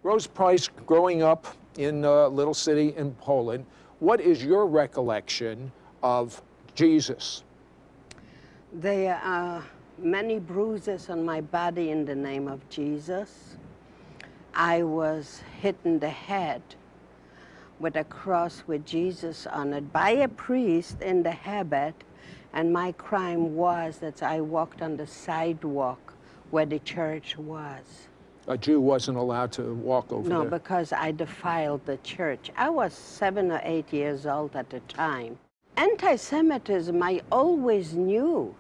Rozа Praiss, growing up in a little city in Poland, what is your recollection of Jesus? There are many bruises on my body in the name of Jesus. I was hit in the head with a cross with Jesus on it by a priest in the habit, and my crime was that I walked on the sidewalk where the church was. A Jew wasn't allowed to walk over there? No, because I defiled the church. I was 7 or 8 years old at the time. Anti-Semitism, I always knew.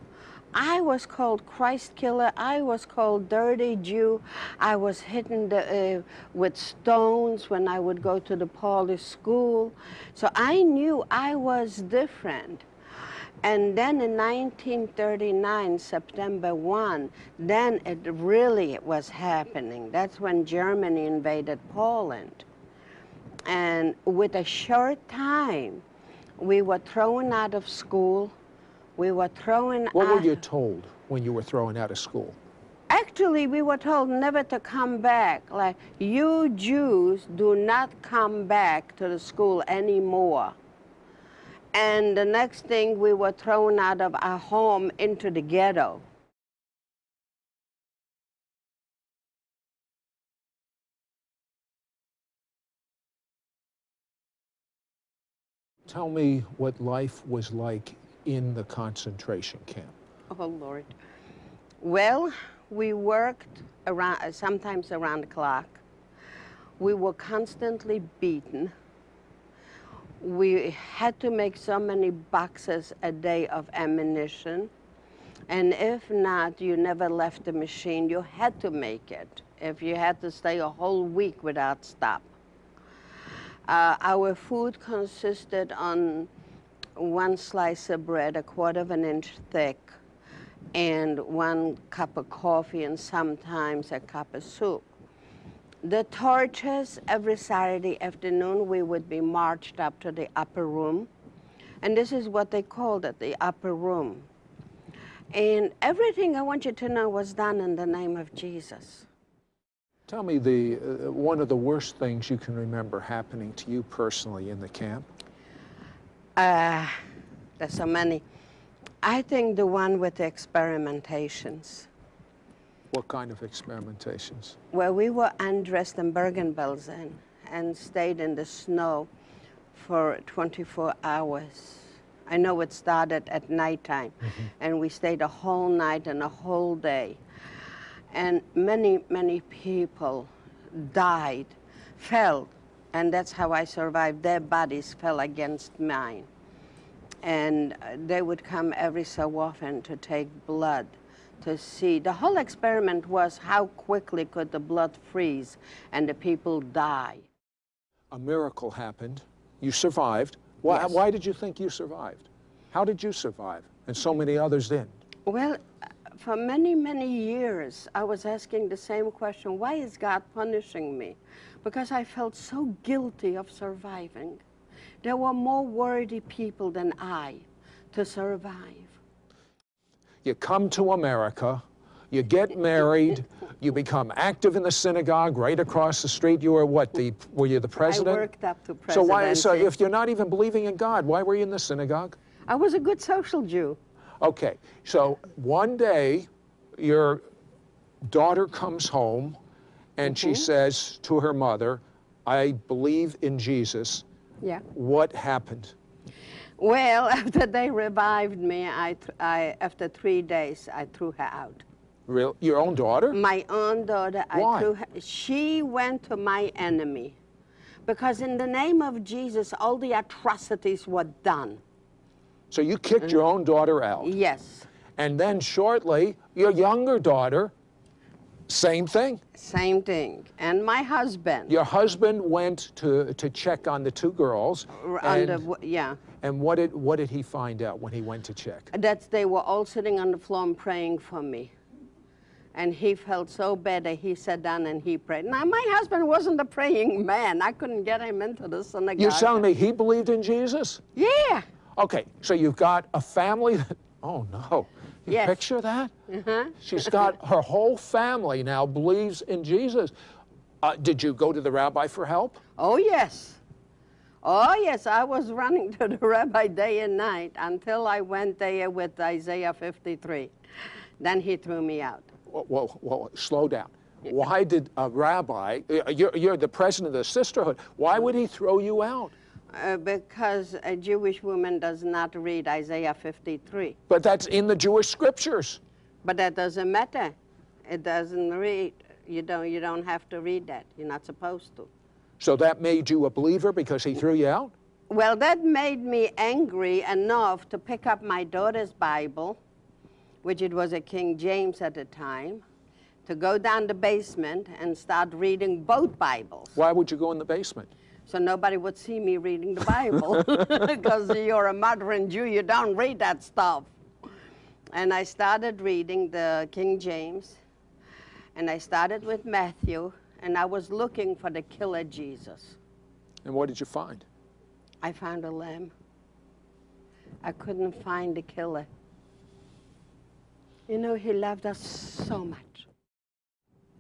I was called Christ killer. I was called dirty Jew. I was hit with stones when I would go to the Polish school. So I knew I was different. And then in 1939, September 1, then it really was happening. That's when Germany invaded Poland. And with a short time, we were thrown out of school. We were thrown out. What were you told when you were thrown out of school? Actually, we were told never to come back. Like, you Jews do not come back to the school anymore. And the next thing, we were thrown out of our home into the ghetto. Tell me what life was like in the concentration camp. Oh, Lord. Well, we worked sometimes around the clock. We were constantly beaten. We had to make so many boxes a day of ammunition. And if not, you never left the machine. You had to make it. If you had to stay a whole week without stop. Our food consisted on one slice of bread, 1/4 of an inch thick, and 1 cup of coffee, and sometimes a cup of soup. The torches, every Saturday afternoon, we would be marched up to the upper room. And this is what they called it, the upper room. And everything I want you to know was done in the name of Jesus. Tell me one of the worst things you can remember happening to you personally in the camp. There's so many. I think the one with the experimentations. What kind of experimentations? Well, we were undressed in Bergen-Belsen and stayed in the snow for 24 hours. I know it started at nighttime, and we stayed a whole night and a whole day. And many, many people died, fell, and that's how I survived. Their bodies fell against mine. And they would come every so often to take blood to see. The whole experiment was how quickly could the blood freeze and the people die. A miracle happened. You survived. Yes. Why did you think you survived? How did you survive? And so many others didn't. Well, for many, many years, I was asking the same question, why is God punishing me? Because I felt so guilty of surviving. There were more worthy people than I to survive. You come to America, you get married, you become active in the synagogue right across the street. You were what, were you the president? I worked up to presidency. So if you're not even believing in God, why were you in the synagogue? I was a good social Jew. Okay, so one day your daughter comes home and she says to her mother, I believe in Jesus. Yeah. What happened? Well, after they revived me, after 3 days, I threw her out. Real? Your own daughter? My own daughter. Why? I threw her. She went to my enemy. Because in the name of Jesus, all the atrocities were done. So you kicked your own daughter out? Yes. And then shortly, your younger daughter, same thing? Same thing. And my husband. Your husband went to check on the 2 girls. Yeah. And what did he find out when he went to check? That they were all sitting on the floor and praying for me. And he felt so bad that he sat down and he prayed. Now, my husband wasn't a praying man. I couldn't get him into the synagogue. You're telling me he believed in Jesus? Yeah. Okay, so you've got a family that, oh no. You Yes. picture that? She's got her whole family now believes in Jesus. Did you go to the rabbi for help? Oh, yes. Oh, yes, I was running to the rabbi day and night until I went there with Isaiah 53. Then he threw me out. Whoa, slow down. Why did a rabbi, you're the president of the sisterhood, why would he throw you out? Because a Jewish woman does not read Isaiah 53. But that's in the Jewish scriptures. But that doesn't matter. It doesn't read. You don't have to read that. You're not supposed to. So that made you a believer because he threw you out? Well, that made me angry enough to pick up my daughter's Bible, which it was a King James at the time, to go down the basement and start reading both Bibles. Why would you go in the basement? So nobody would see me reading the Bible. Because you're a modern Jew, you don't read that stuff. And I started reading the King James, and I started with Matthew, and I was looking for the killer Jesus. And what did you find? I found a lamb. I couldn't find the killer. You know, he loved us so much.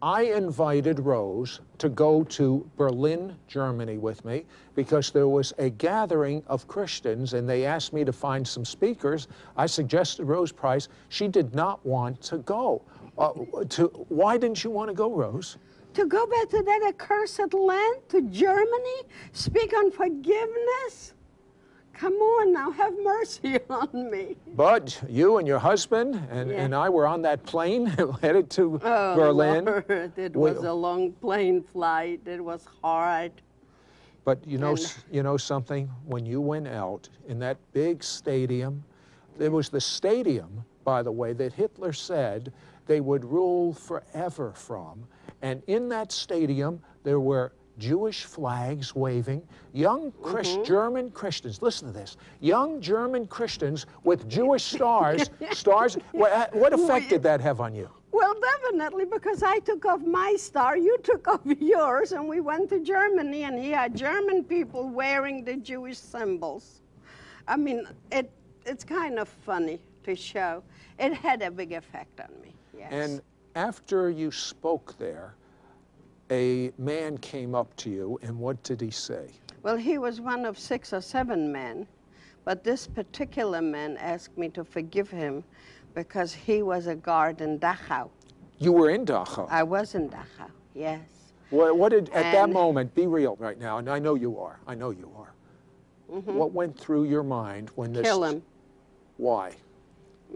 I invited Rose to go to Berlin, Germany with me because there was a gathering of Christians and they asked me to find some speakers. I suggested Rose Praiss. She did not want to go. Why didn't you want to go, Rose? To go back to that accursed land, to Germany, speak on forgiveness? Come on now, have mercy on me. But you and your husband and I were on that plane headed to Berlin. Lord, it was a long plane flight. It was hard. But you know something? When you went out in that big stadium, it was the stadium, by the way, that Hitler said they would rule forever from. And in that stadium, there were Jewish flags waving, young German Christians, listen to this, young German Christians with Jewish stars, what effect did that have on you? Well, definitely, because I took off my star, you took off yours, and we went to Germany, and he had German people wearing the Jewish symbols. I mean, it's kind of funny to show. It had a big effect on me, yes. And after you spoke there, a man came up to you, and what did he say? Well, he was one of 6 or 7 men, but this particular man asked me to forgive him because he was a guard in Dachau. You were in Dachau? I was in Dachau, yes. What did, at that moment, be real right now, and I know you are, What went through your mind when this... Kill him. Why?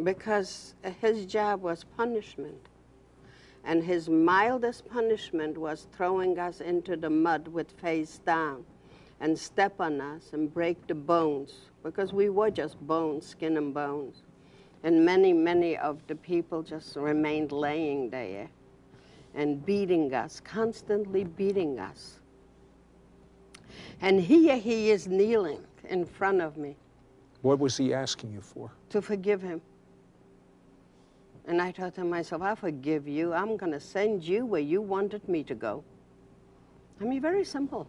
Because his job was punishment. And his mildest punishment was throwing us into the mud with face down and step on us and break the bones, because we were just bones, skin and bones. And many, many of the people just remained laying there and beating us, constantly beating us. And here he is kneeling in front of me. What was he asking you for? To forgive him. And I thought to myself, I forgive you. I'm going to send you where you wanted me to go. I mean, very simple.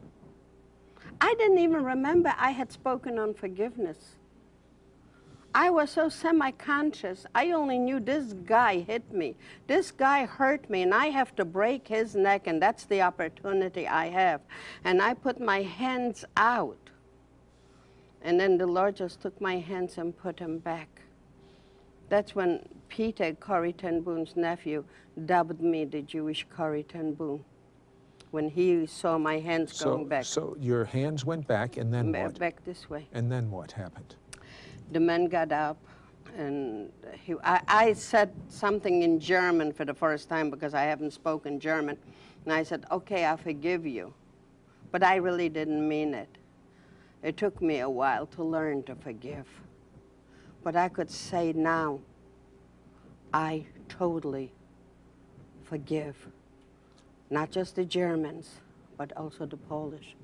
I didn't even remember I had spoken on forgiveness. I was so semi-conscious. I only knew this guy hit me. This guy hurt me, and I have to break his neck, and that's the opportunity I have. And I put my hands out. And then the Lord just took my hands and put them back. That's when Peter, Corrie ten Boom's nephew, dubbed me the Jewish Corrie ten Boom, when he saw my hands going back. So your hands went back, and then what? Back this way. And then what happened? The man got up, and I said something in German for the first time because I haven't spoken German. And I said, okay, I forgive you. But I really didn't mean it. It took me a while to learn to forgive. But I could say now, I totally forgive. Not just the Germans, but also the Polish.